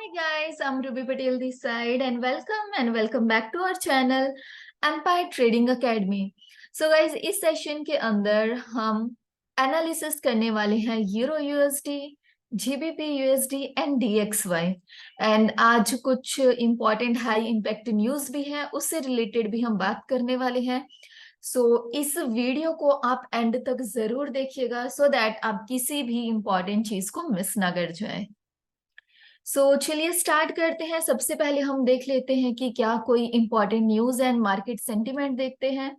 Hi guys, I'm Ruby Patel this side and welcome back to our channel Empire Trading Academy. So guys, इस session के अंदर हम analysis करने वाले हैं euro USD, GBP USD and DXY. And आज कुछ इंपॉर्टेंट हाई इम्पैक्ट न्यूज भी है, उससे रिलेटेड भी हम बात करने वाले हैं। इस वीडियो को आप एंड तक जरूर देखिएगा सो दैट आप किसी भी इंपॉर्टेंट चीज को मिस ना कर जाए। चलिए स्टार्ट करते हैं। सबसे पहले हम देख लेते हैं कि क्या कोई important news and market sentiment देखते हैं।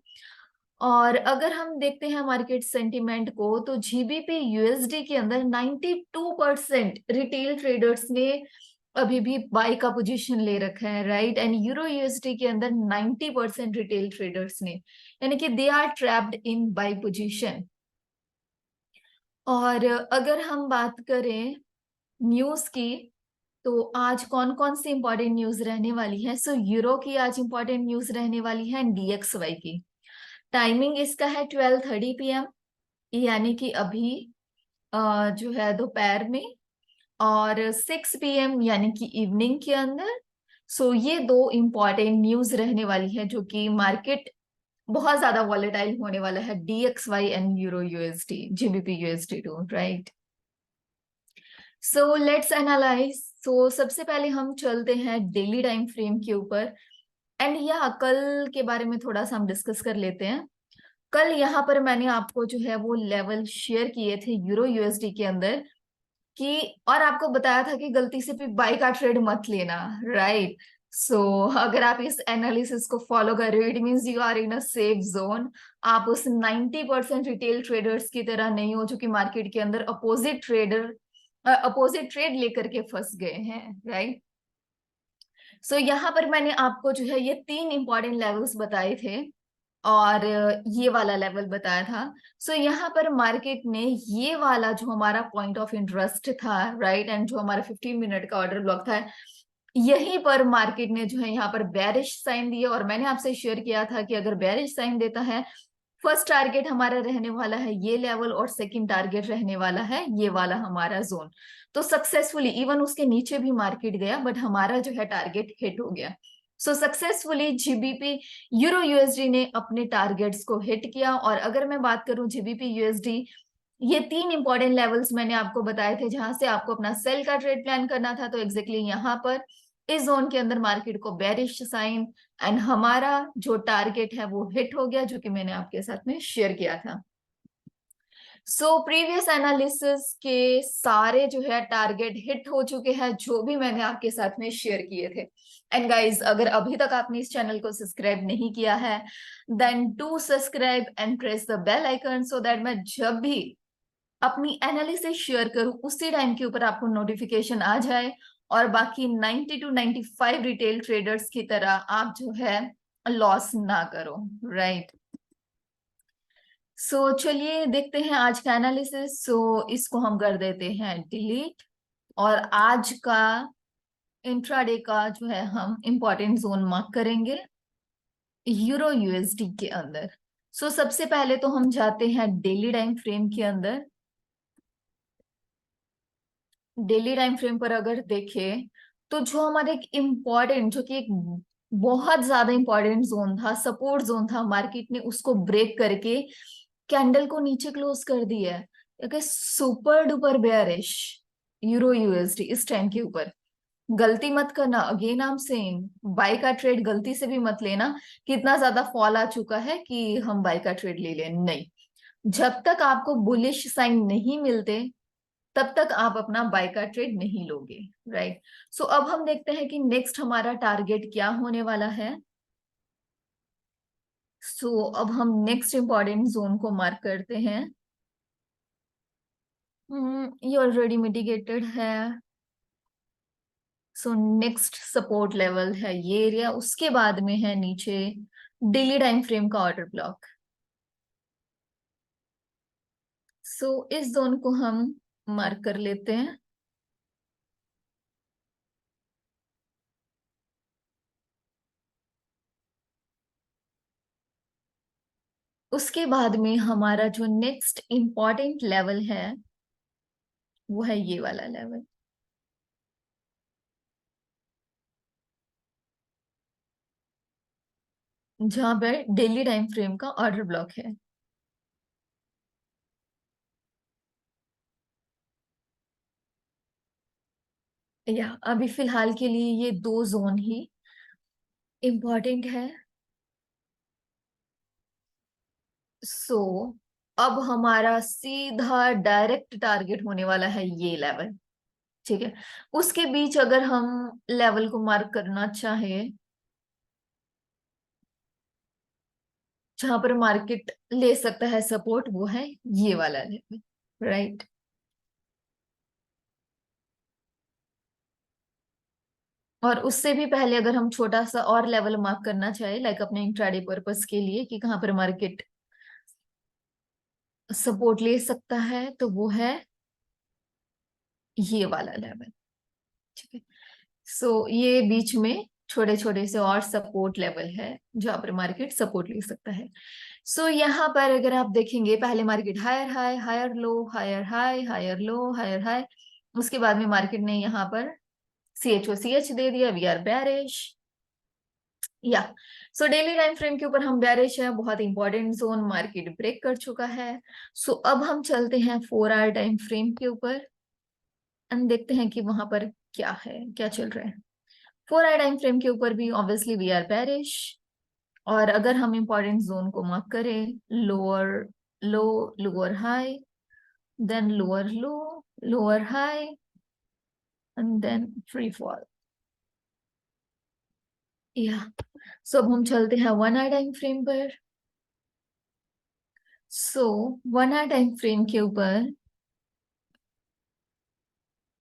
और अगर हम देखते हैं मार्केट सेंटिमेंट को, तो जीबीपी यूएसडी के अंदर 92% रिटेल ट्रेडर्स ने अभी भी बाय का पोजीशन ले रखा है, राइट। एंड यूरो यूएसडी के अंदर 90% रिटेल ट्रेडर्स ने, यानी कि they are trapped in buy position. और अगर हम बात करें न्यूज की, तो आज कौन कौन सी इंपॉर्टेंट न्यूज रहने वाली है। यूरो की आज इंपॉर्टेंट न्यूज रहने वाली है, डीएक्सवाई की। टाइमिंग इसका है 12:30 PM, यानी कि अभी जो है दोपहर में, और 6 PM यानी कि इवनिंग के अंदर। ये दो इंपॉर्टेंट न्यूज रहने वाली है जो कि मार्केट बहुत ज्यादा वॉलेटाइल होने वाला है, DXY and euro USD, GBP USD too, right. Let's analyse. सबसे पहले हम चलते हैं डेली टाइम फ्रेम के ऊपर। एंड या कल के बारे में थोड़ा सा हम डिस्कस कर लेते हैं। कल यहाँ पर मैंने आपको जो है वो लेवल शेयर किए थे यूरो यूएसडी के अंदर कि, और आपको बताया था कि गलती से भी बाई का ट्रेड मत लेना, राइट। अगर आप इस एनालिसिस को फॉलो कर रहे हो, it means you are in a safe zone. आप उस 90% रिटेल ट्रेडर्स की तरह नहीं हो जो कि मार्केट के अंदर अपोजिट ट्रेड लेकर के फंस गए हैं, राइट। यहाँ पर मैंने आपको जो है ये 3 इंपॉर्टेंट लेवल्स बताए थे और ये वाला लेवल बताया था। यहाँ पर मार्केट ने ये वाला जो हमारा पॉइंट ऑफ इंटरेस्ट था, राइट, एंड जो हमारा 15 मिनट का ऑर्डर ब्लॉक था, यहीं पर मार्केट ने जो है यहाँ पर बेरिश साइन दिया। और मैंने आपसे शेयर किया था कि अगर बेरिश साइन देता है, फर्स्ट टारगेट हमारा रहने वाला है ये लेवल और सेकंड टारगेट रहने वाला है ये वाला हमारा जोन। तो सक्सेसफुली इवन उसके नीचे भी मार्केट गया, बट हमारा जो है टारगेट हिट हो गया। सक्सेसफुली जीबीपी यूरो यूएसडी ने अपने टारगेट्स को हिट किया। और अगर मैं बात करूं जीबीपी यूएसडी, ये 3 इंपॉर्टेंट लेवल्स मैंने आपको बताए थे जहां से आपको अपना सेल का ट्रेड प्लान करना था। तो एग्जैक्टली यहाँ पर इस जोन के अंदर मार्केट को बेरिश साइन, एंड हमारा जो टारगेट है वो हिट हो गया, जो कि मैंने आपके साथ में शेयर किया था। प्रीवियस एनालिसिस के सारे जो है टारगेट हिट हो चुके हैं, जो भी मैंने आपके साथ में शेयर किए थे। एंड गाइज, अगर अभी तक आपने इस चैनल को सब्सक्राइब नहीं किया है, then do subscribe and press the bell icon so that मैं जब भी अपनी एनालिसिस शेयर करूं उसी टाइम के ऊपर आपको नोटिफिकेशन आ जाए, और बाकी 90 to 95 रिटेल ट्रेडर्स की तरह आप जो है लॉस ना करो, राइट। चलिए देखते हैं आज का एनालिसिस। इसको हम कर देते हैं डिलीट, और आज का इंट्राडे का जो है हम इंपॉर्टेंट जोन मार्क करेंगे यूरो यूएसडी के अंदर। सबसे पहले तो हम जाते हैं डेली टाइम फ्रेम के अंदर। डेली टाइम फ्रेम पर अगर देखें, तो जो हमारे एक इम्पॉर्टेंट, जो कि एक बहुत ज्यादा इंपॉर्टेंट जोन था, सपोर्ट जोन था, मार्केट ने उसको ब्रेक करके कैंडल को नीचे क्लोज कर दिया है। Super duper bearish euro USD इस टाइम के ऊपर। गलती मत करना, again I am saying, buy का ट्रेड गलती से भी मत लेना कितना ज्यादा फॉल आ चुका है कि हम बाय का ट्रेड ले लें, नहीं। जब तक आपको बुलिश साइन नहीं मिलते तब तक आप अपना बाय का ट्रेड नहीं लोगे, राइट। अब हम देखते हैं कि नेक्स्ट हमारा टारगेट क्या होने वाला है। अब हम नेक्स्ट इंपॉर्टेंट जोन को मार्क करते हैं। ये ऑलरेडी मिटिगेटेड है। नेक्स्ट सपोर्ट लेवल है ये एरिया, उसके बाद में है नीचे डेली टाइम फ्रेम का ऑर्डर ब्लॉक। इस जोन को हम मार्क कर लेते हैं। उसके बाद में हमारा जो नेक्स्ट इंपॉर्टेंट लेवल है वो है ये वाला लेवल। जहां पर डेली टाइम फ्रेम का ऑर्डर ब्लॉक है। या अभी फिलहाल के लिए ये दो जोन ही इम्पोर्टेंट है। सो अब हमारा सीधा डायरेक्ट टारगेट होने वाला है ये लेवल। ठीक है, उसके बीच अगर हम लेवल को मार्क करना चाहें जहां पर मार्केट ले सकता है सपोर्ट, वो है ये वाला लेवल, राइट। और उससे भी पहले अगर हम छोटा सा और लेवल मार्क करना चाहे लाइक अपने इंट्राडे पर्पस के लिए कि कहाँ पर मार्केट सपोर्ट ले सकता है, तो वो है ये वाला लेवल। ठीक है, सो ये बीच में छोटे छोटे से और सपोर्ट लेवल है जहां पर मार्केट सपोर्ट ले सकता है। सो यहाँ पर अगर आप देखेंगे पहले market higher high higher low higher high higher low higher high, उसके बाद में मार्केट ने यहाँ पर सी एच दे दिया, वी आर बेरिश। या सो डेली टाइम फ्रेम के ऊपर हम बेरिश है, बहुत इंपॉर्टेंट जोन मार्केट ब्रेक कर चुका है। सो अब हम चलते हैं 4 आवर टाइम फ्रेम के ऊपर एंड देखते हैं कि वहां पर क्या है, क्या चल रहा है। 4 आवर टाइम फ्रेम के ऊपर भी ऑब्वियसली वी आर बेरिश। और अगर हम इंपॉर्टेंट जोन को मार्क करें, lower low, lower high, then lower low, lower high and then free fall. या सो अब हम चलते हैं 1 आवर टाइम फ्रेम पर। सो 1 आवर टाइम फ्रेम के ऊपर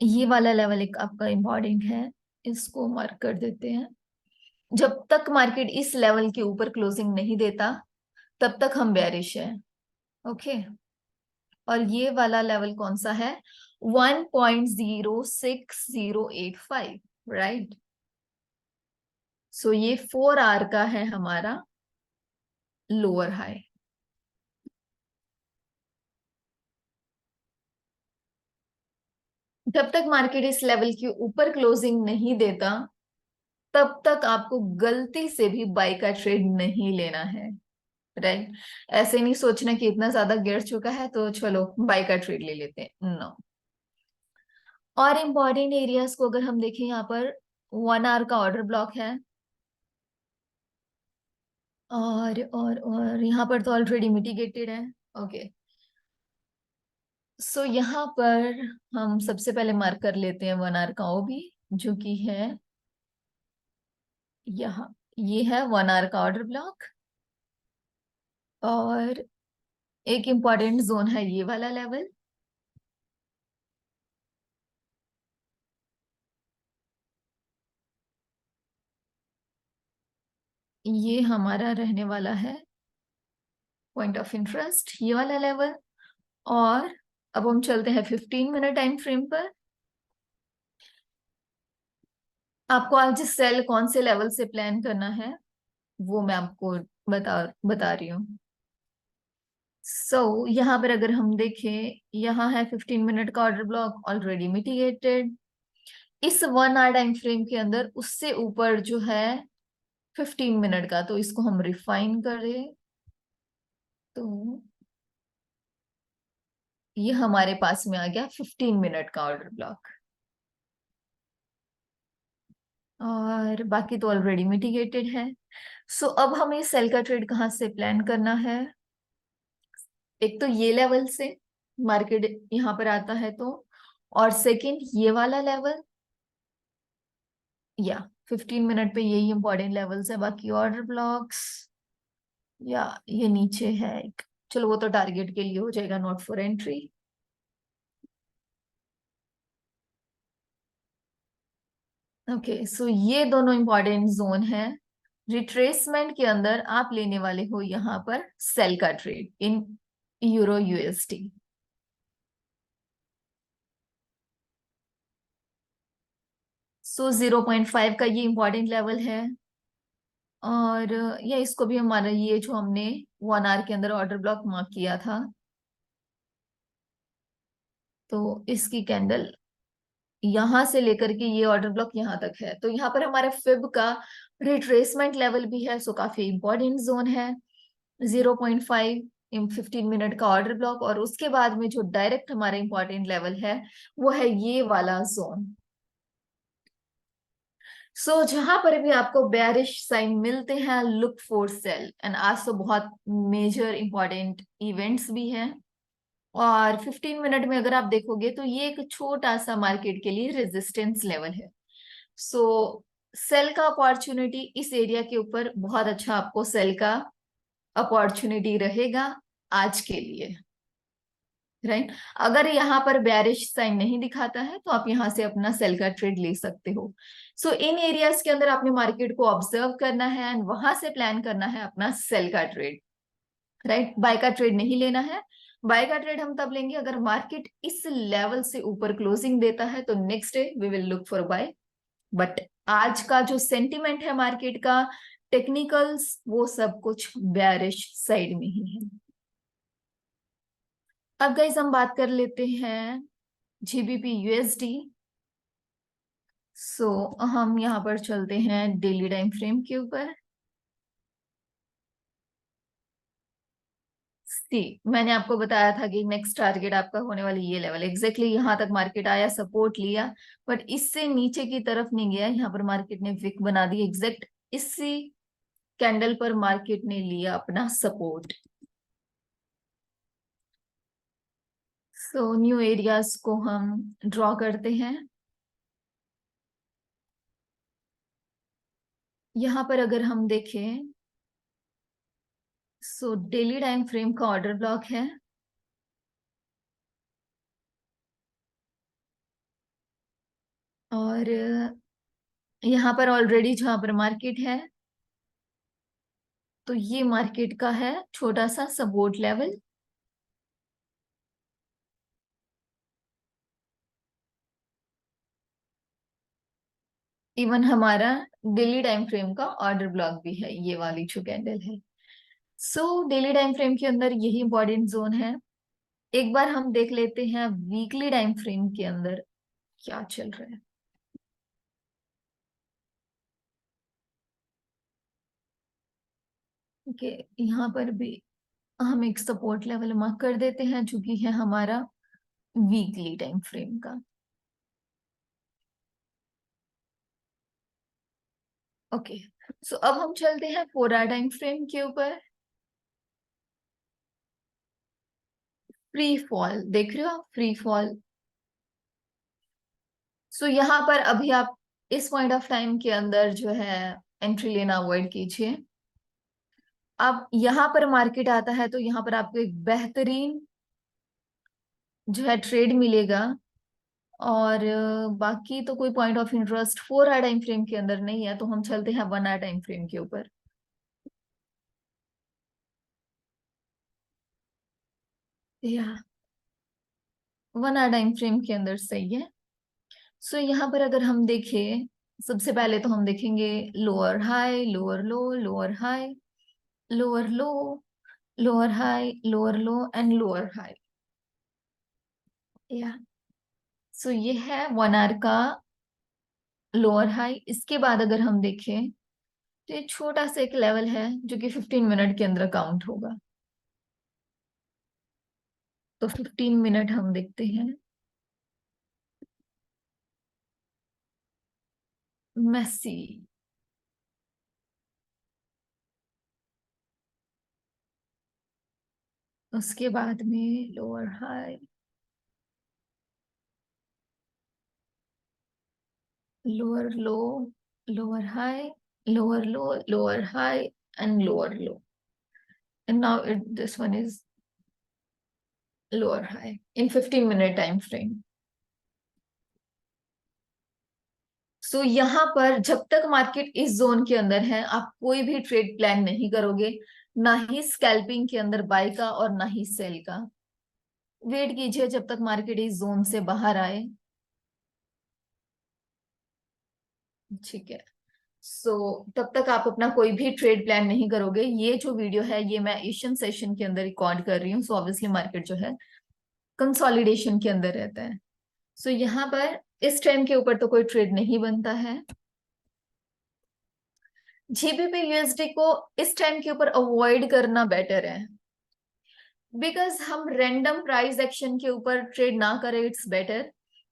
ये वाला लेवल एक आपका इम्पोर्टेंट है, इसको मार्क कर देते हैं। जब तक मार्केट इस लेवल के ऊपर क्लोजिंग नहीं देता तब तक हम बेरिश है। ओके, और ये वाला लेवल कौन सा है? 1.06085, राइट। सो ये 4 आवर का है हमारा लोअर हाई। जब तक मार्केट इस लेवल के ऊपर क्लोजिंग नहीं देता तब तक आपको गलती से भी बाय का ट्रेड नहीं लेना है, राइट। ऐसे नहीं सोचना कि इतना ज्यादा गिर चुका है तो चलो बाय का ट्रेड ले लेते हैं, नो। और इम्पॉर्टेंट एरियाज को अगर हम देखें, यहाँ पर 1 आवर का ऑर्डर ब्लॉक है। और यहाँ पर तो ऑलरेडी मिटिगेटेड है। ओके, सो यहाँ पर हम सबसे पहले मार्क कर लेते हैं 1 आवर का ओबी, जो कि है यहाँ। ये है 1 आवर का ऑर्डर ब्लॉक। और एक इम्पॉर्टेंट जोन है ये वाला लेवल। ये हमारा रहने वाला है पॉइंट ऑफ इंटरेस्ट, ये वाला लेवल। और अब हम चलते हैं 15 मिनट टाइम फ्रेम पर। आपको आज सेल कौन से लेवल से प्लान करना है वो मैं आपको बता बता रही हूँ। यहाँ पर अगर हम देखें, यहाँ है 15 मिनट का ऑर्डर ब्लॉक ऑलरेडी मिटिगेटेड। इस 1 आवर टाइम फ्रेम के अंदर उससे ऊपर जो है 15 मिनट का, तो इसको हम रिफाइन करें तो ये हमारे पास में आ गया 15 मिनट का ऑर्डर ब्लॉक। और बाकी तो ऑलरेडी मिटिगेटेड है। अब हमें सेल का ट्रेड कहाँ से प्लान करना है? एक तो ये लेवल से मार्केट यहाँ पर आता है तो, और सेकंड ये वाला लेवल। या 15 मिनट पे यही इंपॉर्टेंट लेवल्स है, बाकी ऑर्डर ब्लॉक्स या ये नीचे है एक, चलो वो तो टारगेट के लिए हो जाएगा, नॉट फॉर एंट्री। ओके, ये दोनों इंपॉर्टेंट जोन है। रिट्रेसमेंट के अंदर आप लेने वाले हो यहाँ पर सेल का ट्रेड इन यूरो यूएसडी। 0.5 का ये इंपॉर्टेंट लेवल है। और या इसको भी हमारा ये जो हमने 1 आवर के अंदर ऑर्डर ब्लॉक मार्क किया था, तो इसकी कैंडल यहां से लेकर के ये ऑर्डर ब्लॉक यहाँ तक है, तो यहाँ पर हमारे फिब का रिट्रेसमेंट लेवल भी है, सो काफी इंपॉर्टेंट जोन है। 0.5 इन 15 मिनट का ऑर्डर ब्लॉक, और उसके बाद में जो डायरेक्ट हमारा इंपॉर्टेंट लेवल है वो है ये वाला जोन। सो जहां पर भी आपको बेयरिश साइन मिलते हैं, लुक फॉर सेल। एंड आज तो बहुत मेजर इंपॉर्टेंट इवेंट्स भी हैं, और 15 मिनट में अगर आप देखोगे तो ये एक छोटा सा मार्केट के लिए रेजिस्टेंस लेवल है। सो सेल का अपॉर्चुनिटी इस एरिया के ऊपर बहुत अच्छा आपको सेल का अपॉर्चुनिटी रहेगा आज के लिए, राइट। अगर यहाँ पर बेयरिश साइन नहीं दिखाता है तो आप यहाँ से अपना सेल का ट्रेड ले सकते हो। सो इन एरियाज के अंदर आपने मार्केट को ऑब्जर्व करना है एंड वहां से प्लान करना है अपना सेल का ट्रेड, राइट। बाय का ट्रेड नहीं लेना है। बाय का ट्रेड हम तब लेंगे अगर मार्केट इस लेवल से ऊपर क्लोजिंग देता है, तो next day we will look for buy. But आज का जो सेंटिमेंट है मार्केट का, टेक्निकल्स, वो सब कुछ बेयरिश साइड में ही है। अब गाइस हम बात कर लेते हैं जीबीपी यूएसडी। सो हम यहाँ पर चलते हैं डेली टाइम फ्रेम के ऊपर। सी, मैंने आपको बताया था कि नेक्स्ट टारगेट आपका होने वाली ये लेवल, एग्जैक्टली यहाँ तक मार्केट आया, सपोर्ट लिया, बट इससे नीचे की तरफ नहीं गया। यहाँ पर मार्केट ने विक बना दी, एग्जैक्ट इसी कैंडल पर मार्केट ने लिया अपना सपोर्ट। सो न्यू एरियाज को हम ड्रॉ करते हैं। यहाँ पर अगर हम देखें, सो डेली टाइम फ्रेम का ऑर्डर ब्लॉक है, और यहाँ पर ऑलरेडी जहां पर मार्केट है, तो ये मार्केट का है छोटा सा सपोर्ट लेवल। इवन हमारा डेली टाइम फ्रेम का ऑर्डर ब्लॉक भी है, ये वाली जो कैंडल है। सो डेली टाइम फ्रेम के अंदर यही इंपॉर्टेंट जोन है। एक बार हम देख लेते हैं वीकली टाइम फ्रेम के अंदर क्या चल रहा है। ओके, यहाँ पर भी हम एक सपोर्ट लेवल मार्क कर देते हैं जो कि है हमारा वीकली टाइम फ्रेम का। ओके, सो अब हम चलते हैं 4 आवर टाइम फ्रेम के ऊपर। फ्री फॉल देख रहे हो आप, फ्री फॉल। सो यहाँ पर अभी आप इस पॉइंट ऑफ टाइम के अंदर जो है एंट्री लेना अवॉइड कीजिए। अब यहाँ पर मार्केट आता है तो यहाँ पर आपको एक बेहतरीन जो है ट्रेड मिलेगा, और बाकी तो कोई point of interest 4 hour time frame के अंदर नहीं है, तो हम चलते हैं 1 आवर टाइम फ्रेम के ऊपर। या 1 आवर टाइम फ्रेम के अंदर सही है। सो यहाँ पर अगर हम देखें, सबसे पहले तो हम देखेंगे lower high, lower low, lower high, lower low, lower high, lower low and lower high. या सो ये है 1 आवर का लोअर हाई। इसके बाद अगर हम देखें तो ये छोटा सा एक लेवल है जो कि 15 मिनट के अंदर काउंट होगा। तो 15 मिनट हम देखते हैं। मेसी, उसके बाद में lower high, lower low, lower high, lower low, lower high and lower low, and now this one is lower high in 15 minute time frame. सो यहाँ पर जब तक मार्केट इस जोन के अंदर है, आप कोई भी ट्रेड प्लान नहीं करोगे, ना ही स्कैल्पिंग के अंदर बाय का और ना ही सेल का। वेट कीजिए जब तक मार्केट इस जोन से बाहर आए, ठीक है। सो तब तक आप अपना कोई भी ट्रेड प्लान नहीं करोगे। ये जो वीडियो है ये मैं एशियन सेशन के अंदर रिकॉर्ड कर रही हूँ, सो ऑब्वियसली मार्केट जो है कंसोलिडेशन के अंदर रहता है। सो यहाँ पर इस टाइम के ऊपर तो कोई ट्रेड नहीं बनता है। जीबीपी यूएसडी को इस टाइम के ऊपर अवॉइड करना बेटर है, बिकॉज हम रैंडम प्राइस एक्शन के ऊपर ट्रेड ना करें, इट्स बेटर।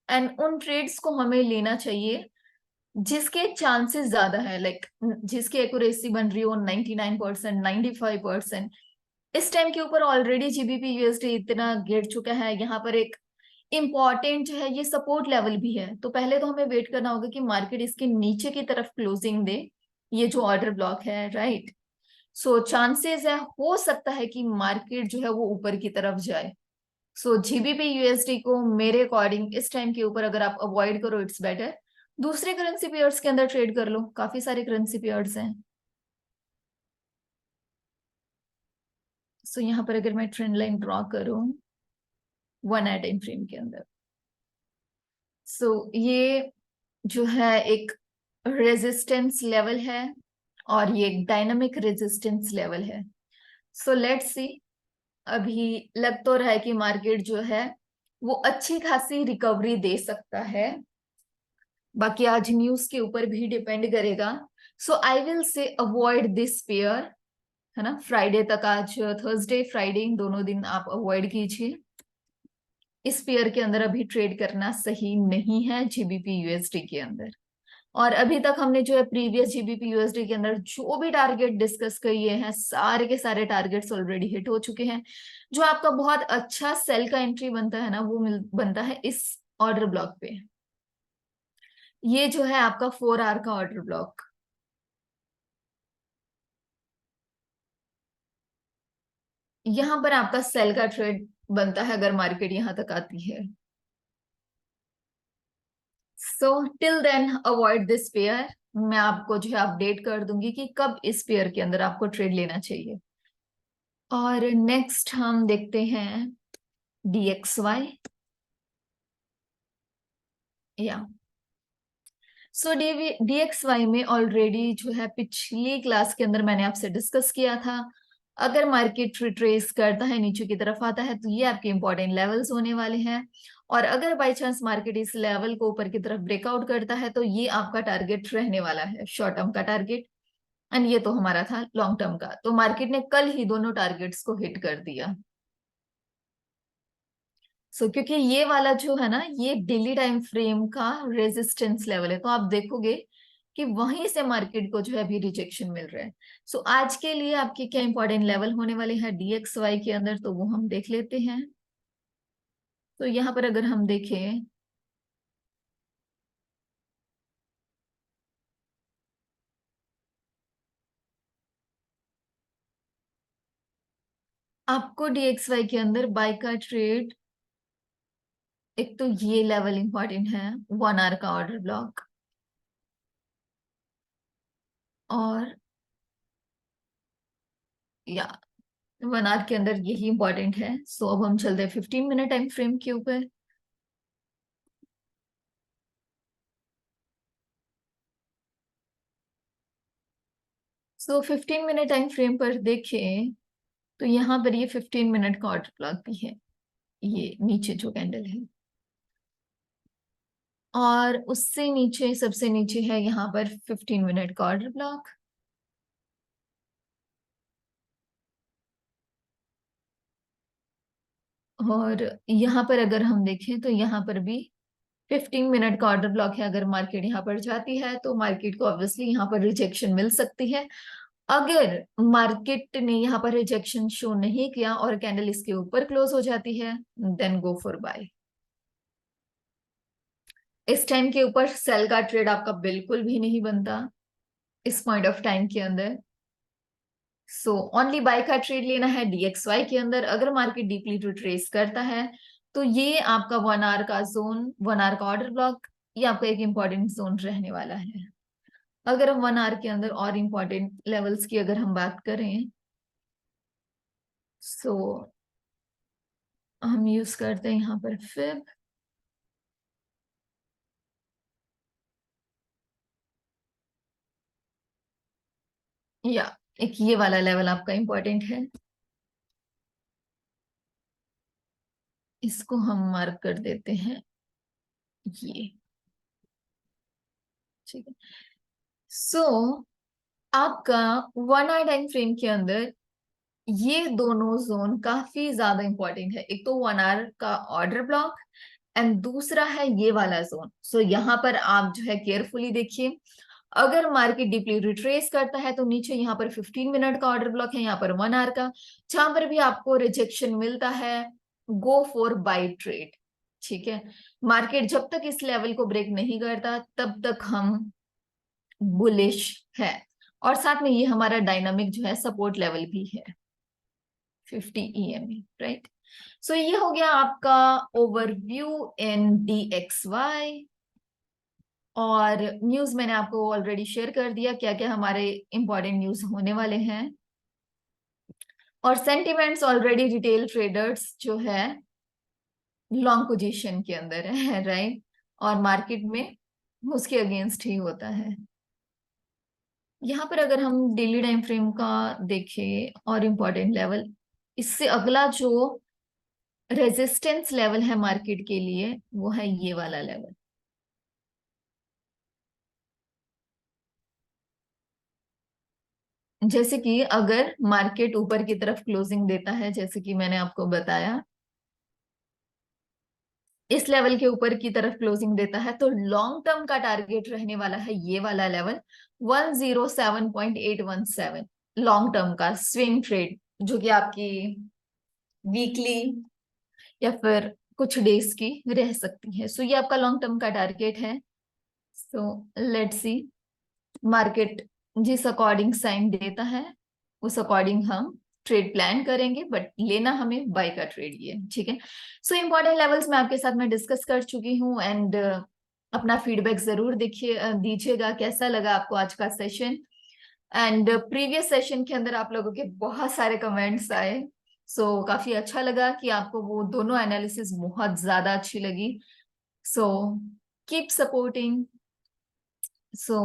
एंड उन ट्रेड्स को हमें लेना चाहिए जिसके चांसेस ज्यादा है, लाइक जिसकी एक्यूरेसी बन रही हो 99%, 95%। इस टाइम के ऊपर ऑलरेडी जीबीपी यूएसडी इतना गिर चुका है, यहाँ पर एक इम्पॉर्टेंट जो है ये सपोर्ट लेवल भी है। तो पहले तो हमें वेट करना होगा कि मार्केट इसके नीचे की तरफ क्लोजिंग दे, ये जो ऑर्डर ब्लॉक है, राइट। सो चांसेस है, हो सकता है कि मार्केट जो है वो ऊपर की तरफ जाए। सो जीबीपी यूएसडी को मेरे अकॉर्डिंग इस टाइम के ऊपर अगर आप अवॉइड करो, इट्स बेटर। दूसरे करेंसी पेयर्स के अंदर ट्रेड कर लो, काफी सारे करेंसी पेयर्स हैं। सो यहाँ पर अगर मैं ट्रेंड लाइन ड्रॉ करूं 1 आवर टाइम फ्रेम के अंदर, सो ये जो है एक रेजिस्टेंस लेवल है और ये एक डायनामिक रेजिस्टेंस लेवल है। सो लेट्स सी, अभी लग तो रहा है कि मार्केट जो है वो अच्छी खासी रिकवरी दे सकता है, बाकी आज न्यूज के ऊपर भी डिपेंड करेगा। So I will say avoid this pair, है ना, फ्राइडे तक, आज थर्सडे फ्राइडे इन दोनों दिन आप अवॉइड कीजिए। इस पेयर के अंदर अभी ट्रेड करना सही नहीं है जीबीपी यूएसडी के अंदर। और अभी तक हमने जो है प्रीवियस जीबीपी यूएसडी के अंदर जो भी टारगेट डिस्कस किए हैं, सारे के सारे टारगेट्स ऑलरेडी हिट हो चुके हैं। जो आपका बहुत अच्छा सेल का एंट्री बनता है ना, वो बनता है इस ऑर्डर ब्लॉक पे। ये जो है आपका 4 आवर का ऑर्डर ब्लॉक, यहां पर आपका सेल का ट्रेड बनता है अगर मार्केट यहां तक आती है। So till then avoid this pair. मैं आपको जो है अपडेट कर दूंगी कि कब इस पेयर के अंदर आपको ट्रेड लेना चाहिए। और नेक्स्ट हम देखते हैं DXY। या सो DXY में ऑलरेडी जो है पिछली क्लास के अंदर मैंने आपसे डिस्कस किया था, अगर मार्केट रिट्रेस करता है, नीचे की तरफ आता है, तो ये आपके इंपॉर्टेंट लेवल्स होने वाले हैं। और अगर बाई चांस मार्केट इस लेवल को ऊपर की तरफ ब्रेकआउट करता है, तो ये आपका टारगेट रहने वाला है, शॉर्ट टर्म का टारगेट। एंड ये तो हमारा था लॉन्ग टर्म का। तो मार्केट ने कल ही दोनों टारगेट्स को हिट कर दिया। क्योंकि ये वाला जो है ना, ये डेली टाइम फ्रेम का रेजिस्टेंस लेवल है, तो आप देखोगे कि वहीं से मार्केट को जो है अभी रिजेक्शन मिल रहा है। आज के लिए आपके क्या इंपॉर्टेंट लेवल होने वाले हैं DXY के अंदर, तो वो हम देख लेते हैं। तो यहाँ पर अगर हम देखें, आपको DXY के अंदर बाय का ट्रेड, एक तो ये लेवल इंपॉर्टेंट है, 1 आवर का ऑर्डर ब्लॉक, और या 1 आवर के अंदर यही इंपॉर्टेंट है। अब हम चलते हैं 15 मिनट टाइम फ्रेम के ऊपर। 15 मिनट टाइम फ्रेम पर देखें तो यहाँ पर ये 15 मिनट का ऑर्डर ब्लॉक भी है, ये नीचे जो कैंडल है, और उससे नीचे, सबसे नीचे है यहाँ पर 15 मिनट का ऑर्डर ब्लॉक। और यहाँ पर अगर हम देखें तो यहाँ पर भी 15 मिनट का ऑर्डर ब्लॉक है। अगर मार्केट यहाँ पर जाती है तो मार्केट को ऑब्वियसली यहाँ पर रिजेक्शन मिल सकती है। अगर मार्केट ने यहाँ पर रिजेक्शन शो नहीं किया और कैंडल इसके ऊपर क्लोज हो जाती है, देन गो फॉर बाय। इस टाइम के ऊपर सेल का ट्रेड आपका बिल्कुल भी नहीं बनता इस पॉइंट ऑफ टाइम के अंदर। ओनली बाय का ट्रेड लेना है DXY के अंदर। अगर मार्केट डीपली रिट्रेस करता है, तो ये आपका 1 आवर का जोन, 1 आवर का ऑर्डर ब्लॉक, ये आपका एक इंपॉर्टेंट जोन रहने वाला है। अगर हम 1 आवर के अंदर और इंपॉर्टेंट लेवल्स की अगर हम बात करें, सो हम यूज करते हैं यहाँ पर फिब, या एक ये वाला लेवल आपका इंपॉर्टेंट है, इसको हम मार्क कर देते हैं ये, ठीक है। सो आपका 1 आवर टाइम फ्रेम के अंदर ये दोनों जोन काफी ज्यादा इंपॉर्टेंट है। एक तो 1 आवर का ऑर्डर ब्लॉक एंड दूसरा है ये वाला जोन। सो यहाँ पर आप जो है केयरफुली देखिए, अगर मार्केट डीपली रिट्रेस करता है तो नीचे यहाँ पर 15 मिनट का ऑर्डर ब्लॉक है, यहाँ पर 1 आवर का। जहां पर भी आपको रिजेक्शन मिलता है, गो फॉर बाय ट्रेड, ठीक है। मार्केट जब तक इस लेवल को ब्रेक नहीं करता तब तक हम बुलिश है। और साथ में ये हमारा डायनामिक जो है सपोर्ट लेवल भी है 50 EMA, राइट। सो ये हो गया आपका ओवरव्यू इन DXY। और न्यूज मैंने आपको ऑलरेडी शेयर कर दिया, क्या क्या हमारे इंपॉर्टेंट न्यूज होने वाले हैं। और सेंटिमेंट्स ऑलरेडी रिटेल ट्रेडर्स जो है लॉन्ग पोजीशन के अंदर है, राइट। और मार्केट में उसके अगेंस्ट ही होता है। यहाँ पर अगर हम डेली टाइम फ्रेम का देखें और इम्पोर्टेंट लेवल, इससे अगला जो रेजिस्टेंस लेवल है मार्केट के लिए वो है ये वाला लेवल। जैसे कि अगर मार्केट ऊपर की तरफ क्लोजिंग देता है, जैसे कि मैंने आपको बताया इस लेवल के ऊपर की तरफ क्लोजिंग देता है, तो लॉन्ग टर्म का टारगेट रहने वाला है ये वाला लेवल 107.817। लॉन्ग टर्म का स्विंग ट्रेड जो कि आपकी वीकली या फिर कुछ डेज की रह सकती है। सो ये आपका लॉन्ग टर्म का टारगेट है। सो लेट्स सी मार्केट जिस अकॉर्डिंग साइन देता है उस अकॉर्डिंग हम ट्रेड प्लान करेंगे, बट लेना हमें बाय का ट्रेड ही है, ठीक है। सो इंपॉर्टेंट लेवल्स मैं आपके साथ में डिस्कस कर चुकी हूँ। एंड अपना फीडबैक जरूर देखिए, दीजिएगा कैसा लगा आपको आज का सेशन। एंड प्रीवियस सेशन के अंदर आप लोगों के बहुत सारे कमेंट्स आए, सो काफी अच्छा लगा कि आपको वो दोनों एनालिसिस बहुत ज्यादा अच्छी लगी। So keep supporting. So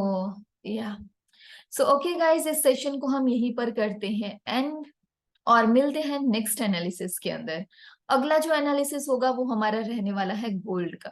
yeah, so okay guys, इस सेशन को हम यहीं पर करते हैं एंड, और मिलते हैं नेक्स्ट एनालिसिस के अंदर। अगला जो एनालिसिस होगा वो हमारा रहने वाला है गोल्ड का।